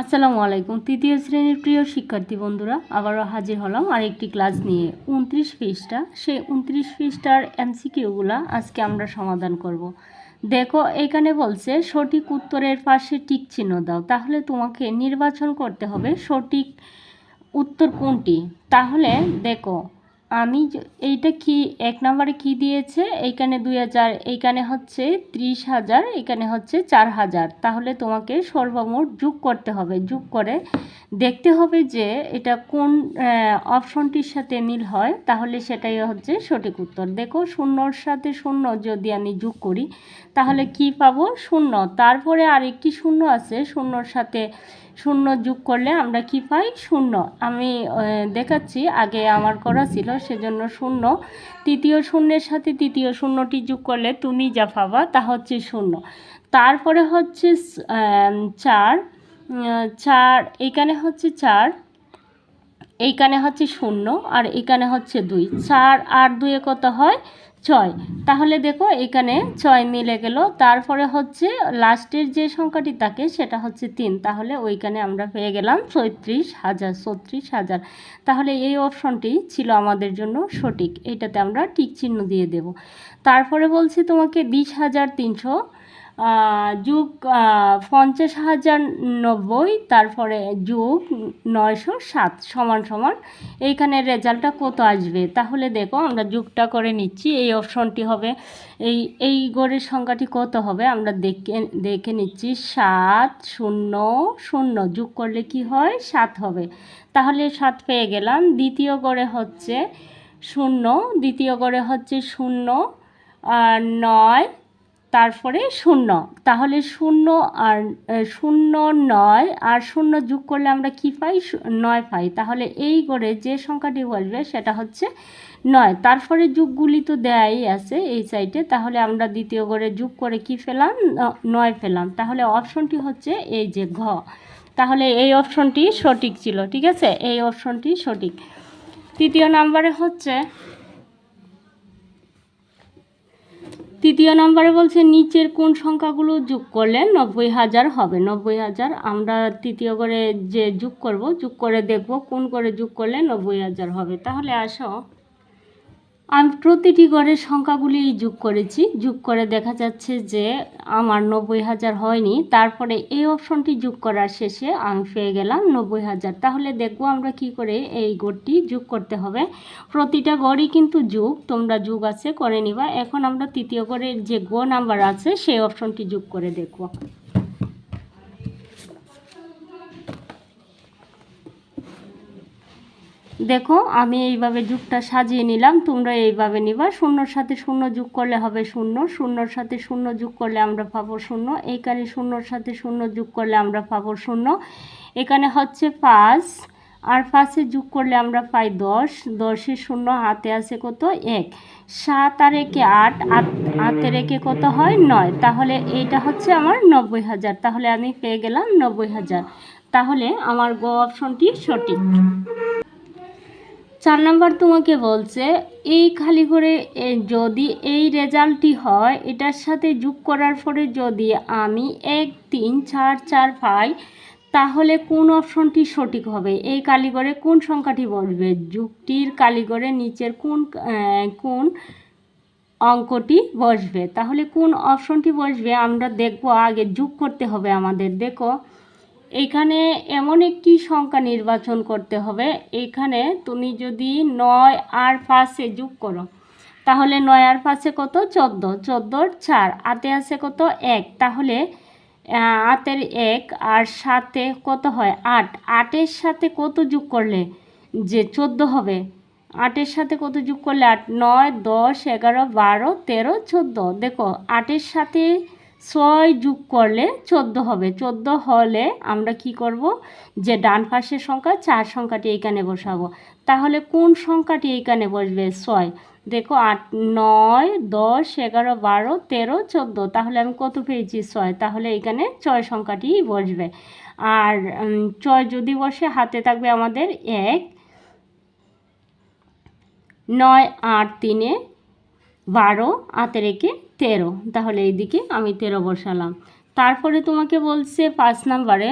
আসসালামু আলাইকুম। তৃতীয় শ্রেণীর প্রিয় শিক্ষার্থী বন্ধুরা, আবারও হাজির হলাম আরেকটি ক্লাস নিয়ে। 29 পৃষ্ঠা, সেই 29 পৃষ্ঠার এমসিকিউগুলো আজকে আমরা সমাধান করব। দেখো, এখানে বলছে সঠিক উত্তরের পাশে টিক চিহ্ন দাও। তাহলে তোমাকে নির্বাচন করতে হবে সঠিক উত্তর কোনটি। তাহলে দেখো, আমি এইটা কি এক নম্বরে কি দিয়েছে, এইখানে 2000, এইখানে হচ্ছে 30,000, এখানে হচ্ছে 4,000। তাহলে তোমাকে সর্বমোট যোগ করতে হবে। যোগ করে দেখতে হবে যে এটা কোন অপশনটির সাথে মিল হয়, তাহলে সেটাই হচ্ছে সঠিক উত্তর। দেখো, শূন্যর সাথে শূন্য যদি আমি যোগ করি তাহলে কি পাবো? শূন্য। তারপরে আরেকটি শূন্য আছে, শূন্যর সাথে শূন্য যোগ করলে আমরা কি পাই? শূন্য। আমি দেখাচ্ছি, আগে আমার করা ছিল সেজন্য শূন্য। তৃতীয় শূন্যের সাথে তৃতীয় শূন্যটি যোগ করলে তুমি যা পাবা তা হচ্ছে শূন্য। তারপরে হচ্ছে 4, এখানে হচ্ছে 4, এইখানে হচ্ছে শূন্য, আর এখানে হচ্ছে 2। 4 আর 2 কত হয়? 6। তাহলে দেখো, এখানে 6 মিলে গেল। তারপরে হচ্ছে লাস্টের যে সংখ্যাটি থাকে সেটা হচ্ছে 3। তাহলে ওইখানে আমরা পেয়ে গেলাম 36,000। তাহলে এই অপশনটি ছিল আমাদের জন্য সঠিক। এটাতে আমরা টিক চিহ্ন দিয়ে দেব। তারপরে বলছি তোমাকে 20,300 যোগ 50,090, তারপরে যোগ 907 সমান সমান এইখানে রেজাল্টটা কত আসবে। তাহলে দেখো, আমরা যোগটা করে নিচ্ছি। এই অপশনটি হবে, এই গড়ের সংখ্যাটি কত হবে আমরা দেখে নিচ্ছি। 7,0,0 যোগ করলে কি হয়? 7 হবে। তাহলে 7 পেয়ে গেলাম। দ্বিতীয় গড়ে হচ্ছে 0, দ্বিতীয় গড়ে হচ্ছে 0 আর 9, তারপরে 0। তাহলে 0 আর 0, 9 আর 0 যোগ করলে আমরা কি পাই? 9 পাই। তাহলে এই গড়ে যে সংখ্যাটি বসবে সেটা হচ্ছে 9। তারপরে যোগগুলি তো দেয়াই আছে এই সাইডে। তাহলে আমরা দ্বিতীয় গড়ে যোগ করে কি পেলাম? 9 পেলাম। তাহলে অপশনটি হচ্ছে এই যে ঘ। তাহলে এই অপশনটি সঠিক ছিল। ঠিক আছে, এই অপশনটি সঠিক। তৃতীয় নম্বরে বলছে নিচের কোন সংখ্যাগুলো যোগ করলে 90,000 হবে। 90,000 আমরা তৃতীয় করে যে যোগ করব, যোগ করে দেখব কোন করে যোগ করলে 90,000 হবে। তাহলে আসো, আমি প্রতিটি গড়ের সংখ্যাগুলি যোগ করেছি। যোগ করে দেখা যাচ্ছে যে আমার 90,000 হয়নি। তারপরে এই অপশনটি যোগ করার শেষে আমি পেয়ে গেলাম 90,000। তাহলে দেখবো আমরা কি করে এই গড়টি যোগ করতে হবে। প্রতিটা গড়ই কিন্তু যোগ, তোমরা যোগ আছে করে নিবা। এখন আমরা তৃতীয় গড়ের যে গ নাম্বার আছে সেই অপশনটি যোগ করে দেখব। দেখো, আমি এইভাবে যোগটা সাজিয়ে নিলাম, তোমরা এইভাবে নিবা। শূন্যর সাথে শূন্য যোগ করলে হবে 0, শূন্যর সাথে শূন্য যোগ করলে আমরা পাবো 0, এইখানে শূন্যর সাথে শূন্য যোগ করলে আমরা পাবো 0, এখানে হচ্ছে 5, আর 5-এ যোগ করলে আমরা পাই 10, 10-এর শূন্য হাতে আছে কত? 1, 7 আর 1-এ 8, হাতের 1-এ কত হয়? 9। তাহলে এইটা হচ্ছে আমার 90,000। তাহলে আমি পেয়ে গেলাম 90,000। তাহলে আমার গ অপশনটি সঠিক। 4 নাম্বার তোমাকে বলছে এই খালি করে যদি এই রেজাল্টটি হয়, এটার সাথে যোগ করার পরে যদি আমি 1, 3, 4, 4 পাই, তাহলে কোন অপশনটি সঠিক হবে? এই কালিগড়ে কোন সংখ্যাটি বসবে? যুগটির কালিগড়ে নিচের কোন অঙ্কটি বসবে? তাহলে কোন অপশনটি বসবে আমরা দেখব। আগে যোগ করতে হবে আমাদের। দেখো, এখানে এমন একটি সংখ্যা নির্বাচন করতে হবে। এখানে তুমি যদি 9 আর 5-এ যোগ করো, তাহলে 9 আর 5-এ কত? 14, 14 আর 4 হাতে আছে কত? 1। তাহলে হাতের 1 আর 7-এ কত হয়? 8, 8-এর সাথে কত যোগ করলে যে 14 হবে? 8-এর সাথে কত যোগ করলে? 8, 9, 10, 11, 12, 13, 14। দেখো, 8-এর সাথে 6 যোগ করলে 14 হবে। 14 হলে আমরা কি করব? যে ডান পাশের সংখ্যা 4 সংখ্যাটি এইখানে বসাবো। তাহলে কোন সংখ্যাটি এইখানে বসবে? 6। দেখো, 8, 9, 10, 11, 12, 13, 14। তাহলে আমি কত পেয়েছি? 6। তাহলে এখানে 6 সংখ্যাটি বসবে। আর 6 যদি বসে, হাতে থাকবে আমাদের 1, 9 আর 3-এ 12, হাতে রেখে 13। তাহলে এইদিকে আমি 13 বসালাম। তারপরে তোমাকে বলছে 5 নাম্বারে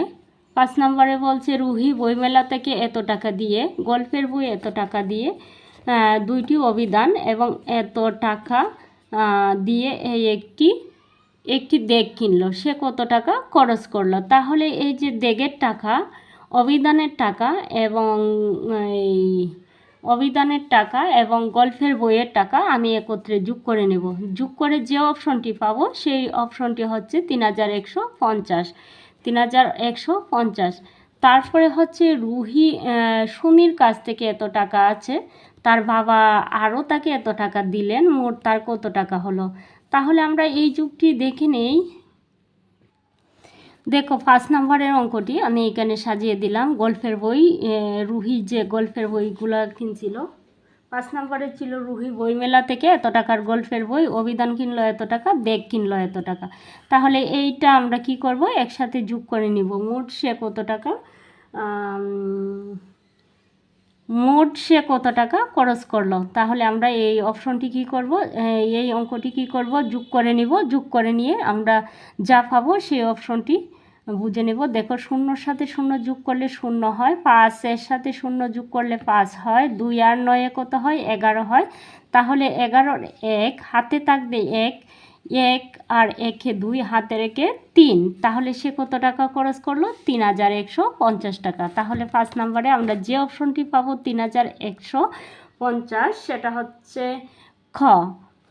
5 নম্বরে বলছে রুহি বইমেলা থেকে এত টাকা দিয়ে, গল্পের বই এত টাকা দিয়ে, দুইটি অভিধান এবং এত টাকা দিয়ে এই একটি দেগ কিনলো, সে কত টাকা খরচ করলো। তাহলে এই যে দেগের টাকা, অভিধানের টাকা এবং এই অভিধানের টাকা এবং গল্পের বইয়ের টাকা আমি একত্রে যোগ করে নেব। যোগ করে যে অপশনটি পাবো সেই অপশনটি হচ্ছে 3150, 3150। তারপরে হচ্ছে রুহি সুমির কাছ থেকে এত টাকা আছে, তার বাবা আরও তাকে এত টাকা দিলেন, মোট তার কত টাকা হলো। তাহলে আমরা এই যুগটি দেখে নেই। দেখো 5 নম্বরের অঙ্কটি আমি এখানে সাজিয়ে দিলাম। গল্পের বই, রুহি যে গল্পের বইগুলো কিনছিল, 5 নম্বরে ছিল রুহি বইমেলা থেকে এত টাকার গল্পের বই, অভিধান কিনলো এত টাকা, দেগ কিনলো এত টাকা। তাহলে এইটা আমরা কি করব, একসাথে যোগ করে নিব। মোট সে কত টাকা খরচ করলো। তাহলে আমরা এই অপশনটি কি করব, এই অঙ্কটি কি করব, যোগ করে নিব। যোগ করে নিয়ে আমরা যা পাবো সেই অপশনটি বুঝে নেব। দেখো 0-র সাথে 0 যোগ করলে 0 হয়, 5-এর সাথে 0 যোগ করলে 5 হয়, 2 আর 9 কত হয়, 11 হয়। তাহলে 11-র 1 হাতে থাকবে 1, 1 আর 1-এ 2, হাতে রেখে 3। তাহলে সে কত টাকা খরচ করলো, 3150 টাকা। তাহলে 5 নম্বরে আমরা যে অপশনটি পাবো 3150, সেটা হচ্ছে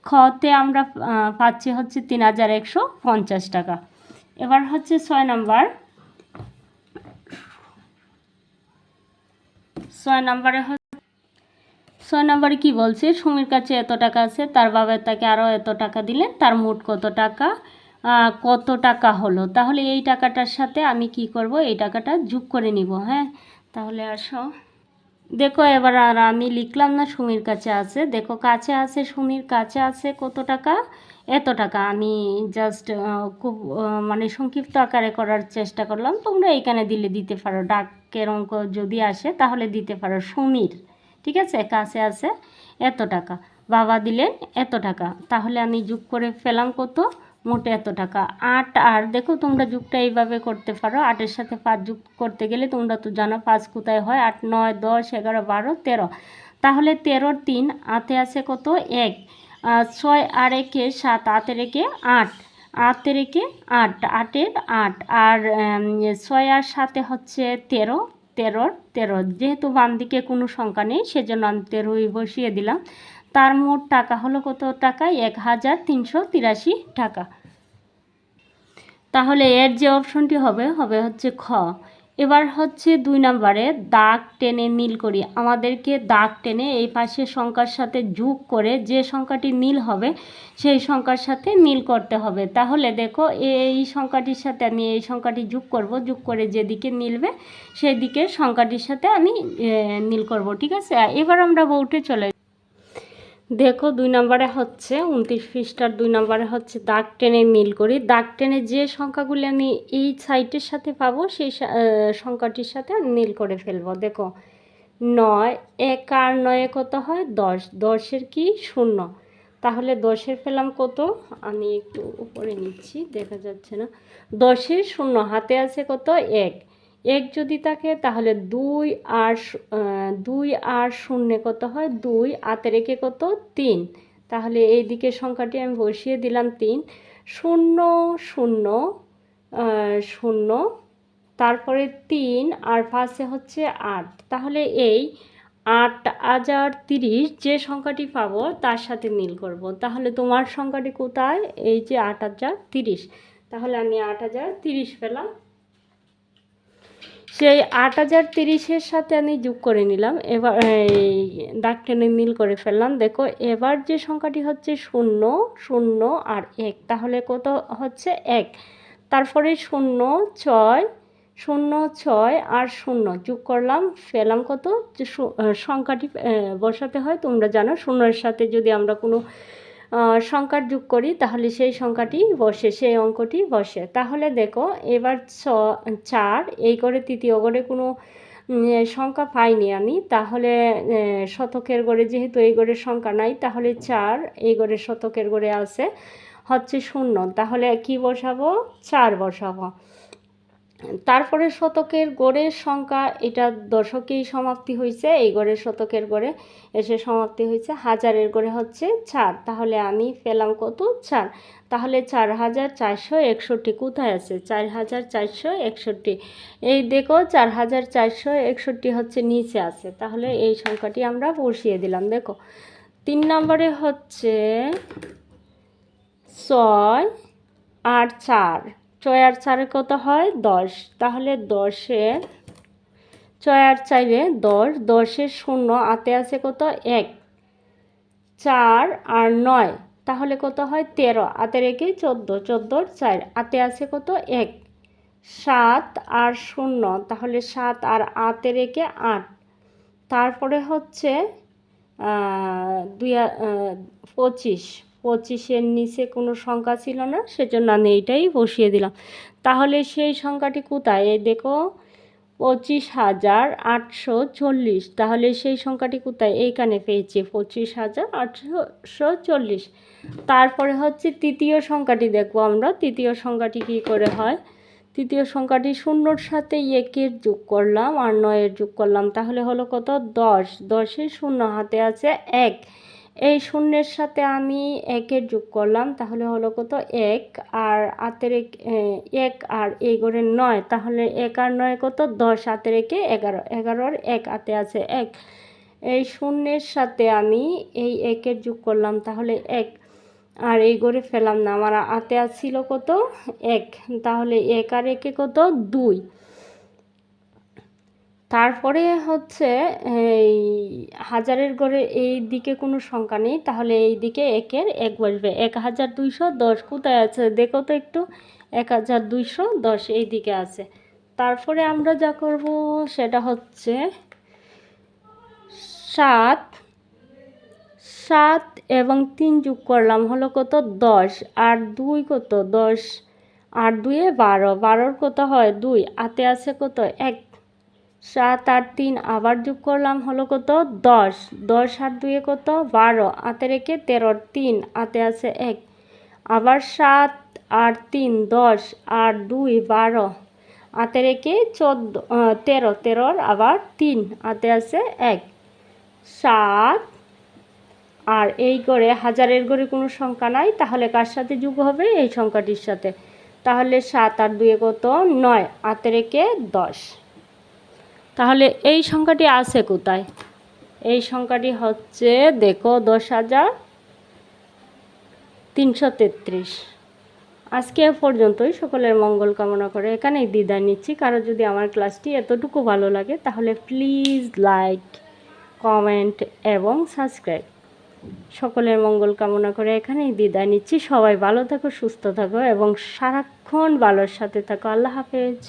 খতে আমরা পাচ্ছি হচ্ছে 3150 টাকা। এবার হচ্ছে 6 নম্বর। 6 নম্বরে কি বলছে, সুমির কাছে এত টাকা আছে, তার বাবা তাকে আরও এত টাকা দিলেন, তার মোট কত টাকা হলো। তাহলে এই টাকাটার সাথে আমি কি করব, এই টাকাটা যোগ করে নিব। হ্যাঁ, তাহলে আসো দেখো এবার আর আমি লিখলাম না, সুমির কাছে আছে। দেখো কাছে আছে, সুমির কাছে আছে কত টাকা, এত টাকা। আমি জাস্ট খুব মানে সংক্ষিপ্ত আকারে করার চেষ্টা করলাম। তোমরা এইখানে দিতে পারো, ডাকের অঙ্ক যদি আসে তাহলে দিতে পারো সুমির, ঠিক আছে, কাছে আছে এত টাকা, বাবা দিলেন এত টাকা। তাহলে আমি যোগ করে ফেলাম কত, মোটে এত টাকা। 8 আর দেখো তোমরা যুগটা এইভাবে করতে পারো। 8-এর সাথে 5 যোগ করতে গেলে তোমরা তো জানো 5 কোথায় হয়, 8, 9, 10, 11, 12, 13। তাহলে 13-র 3 হাতে আছে কত, 1, 6 আর 1-এ 7, হাতে রেখে 8, হাতে রেখে 8, 8-এর 8 আর 6 আর 7-এ হচ্ছে 13, 13-র 13। যেহেতু বাম দিকে কোনো সংখ্যা নেই সেজন্য আমি 13ই বসিয়ে দিলাম। তার মোট টাকা হলো কত টাকা, 1383 টাকা। তাহলে এর যে অপশনটি হবে হচ্ছে খ। এবার হচ্ছে 2 নম্বরে দাগ টেনে মিল করি। আমাদেরকে দাগ টেনে এই পাশের সংখ্যার সাথে যোগ করে যে সংখ্যাটি মিল হবে সেই সংখ্যার সাথে মিল করতে হবে। তাহলে দেখো এই সংখ্যাটির সাথে আমি এই সংখ্যাটি যোগ করব, যোগ করে যেদিকে মিলবে সেই দিকের সংখ্যাটির সাথে আমি মিল করব, ঠিক আছে। এবার আমরা বোর্ডে চলে দেখো 2 নম্বরে হচ্ছে 29 পৃষ্ঠার 2 নম্বরে হচ্ছে দাগ টেনে মিল করি। দাগ টেনে যে সংখ্যাগুলি আমি এই সাইটের সাথে পাবো সেই সংখ্যাটির সাথে মিল করে ফেলবো। দেখো 9, 1 আর 9 কত হয়, 10, 10-এর কি 0। তাহলে 10-এর পেলাম কত, আমি একটু উপরে নিচ্ছি দেখা যাচ্ছে না, 10-এর 0 হাতে আছে কত, 1, 1 যদি থাকে তাহলে 2 আর 0 কত হয়, 2 হাতে রেখে কত, 3। তাহলে এই দিকের সংখ্যাটি আমি বসিয়ে দিলাম 3, 0, 0, 0, তারপরে 3 আর 5-এ হচ্ছে 8। তাহলে এই 8030 যে সংখ্যাটি পাবো তার সাথে মিল করব। তাহলে তোমার সংখ্যাটি কোথায়, এই যে 8030। তাহলে আমি 8030 পেলাম। সেই 8030-এর সাথে আমি যোগ করে নিলাম। এবার এই দাগ টেনে মিল করে ফেললাম। দেখো এবার যে সংখ্যাটি হচ্ছে 0, 0 আর 1, তাহলে কত হচ্ছে 1। তারপরে 0, 6, 0, 6 আর 0 যোগ করলাম, পেলাম কত, সংখ্যাটি বসাতে হয় তোমরা জানো। 0-এর সাথে যদি আমরা কোনো সংখ্যার যোগ করি তাহলে সেই সংখ্যাটি বসে, সেই অঙ্কটি বসে। তাহলে দেখো এবার 4 এই করে তৃতীয় গড়ে কোনো সংখ্যা পাইনি আমি। তাহলে শতকের গড়ে যেহেতু এই গড়ের সংখ্যা নাই, তাহলে 4 এই গড়ের শতকের গড়ে আছে হচ্ছে 0। তাহলে কি বসাবো, 4 বসাবো। তারপরে শতকের গড়ের সংখ্যা, এটা দশকেই সমাপ্তি হয়েছে, এই গড়ের শতকের গড়ে এসে সমাপ্তি হয়েছে। হাজারের গড়ে হচ্ছে 4, তাহলে আমি পেলাম কত? 4। তাহলে 4461 কোথায় আছে? 4461, এই দেখো 4461 হচ্ছে নিচে আছে, তাহলে এই সংখ্যাটি আমরা বসিয়ে দিলাম। দেখো 3 নম্বরে হচ্ছে 6 আর 4, 6 আর 4 কত হয়? 10, তাহলে 10-এর 6 আর 4 10, 10-এর 0 হাতে আছে কত? 1, 4 আর 9, তাহলে কত হয়? 13, হাতে রেখে 14, 14-এর 4 হাতে আছে কত? 1, 7 আর 0, তাহলে 7 আর হাতে রেখে 8, তারপরে হচ্ছে 25, 25-এর নিচে কোনো সংখ্যা ছিল না, সেজন্য আমি এইটাই বসিয়ে দিলাম। তাহলে সেই সংখ্যাটি কোথায়? এই দেখো 25,840, তাহলে সেই সংখ্যাটি কোথায়? এইখানে পেয়েছি 25,840। তারপরে হচ্ছে তৃতীয় সংখ্যাটি দেখব আমরা। তৃতীয় সংখ্যাটি কী করে হয়? তৃতীয় সংখ্যাটি 0-র সাথে 1-এর যোগ করলাম আর 9-এর যোগ করলাম, তাহলে হলো কত? 10, 10-এর 0 হাতে আছে 1, এই 0-এর সাথে আমি 1-এর যোগ করলাম, তাহলে হলো কত? 1 আর হাতের 1 আর এই গড়ে 9, তাহলে 1 আর 9 কত? 10, হাতে রেখে 11, 11-এর 1 হাতে আছে 1, এই 0-এর সাথে আমি এই 1-এর যোগ করলাম, তাহলে 1 আর এই গড়ে ফেলাম না, আমার হাতে ছিল কত? 1, তাহলে 1 আর 1-এ কত? 2। তারপরে হচ্ছে এই হাজারের গড়ে এই দিকে কোনো সংখ্যা নেই, তাহলে এই দিকে 1-এর 1 বসবে। 1210 কোথায় আছে দেখো তো একটু? 1210 এই দিকে আছে। তারপরে আমরা যা করব সেটা হচ্ছে 7 এবং 3 যোগ করলাম, হলো কত? 10, আর 2 কত? 10 আর 2-এ 12, 12-এর কত হয়? 2, হাতে আছে কত? 1, 7 আর 3 আবার যোগ করলাম, হলো কত? 10, 10 আর 2-এ কত? 12, হাতে রেখে 13, 3 হাতে আছে 1, আবার 7 আর 3 10 আর 2 12, হাতে রেখে 13, 13-র আবার 3 হাতে আছে 1, 7 আর এই গড়ে হাজারের গড়ে কোনো সংখ্যা নাই, তাহলে কার সাথে যোগ হবে? এই সংখ্যাটির সাথে, তাহলে 7 আর 2-এ কত? 9, হাতে রেখে 10। তাহলে এই সংখ্যাটি আছে কোথায়? এই সংখ্যাটি হচ্ছে দেখো 10,333। আজকে এ পর্যন্তই। সকলের মঙ্গল কামনা করে এখানেই বিদায় নিচ্ছি। কারো যদি আমার ক্লাসটি এতটুকু ভালো লাগে তাহলে প্লিজ লাইক, কমেন্ট এবং সাবস্ক্রাইব। সকলের মঙ্গল কামনা করে এখানেই বিদায় নিচ্ছি। সবাই ভালো থাকো, সুস্থ থাকো এবং সারাক্ষণ ভালোর সাথে থাকো। আল্লাহ হাফেজ।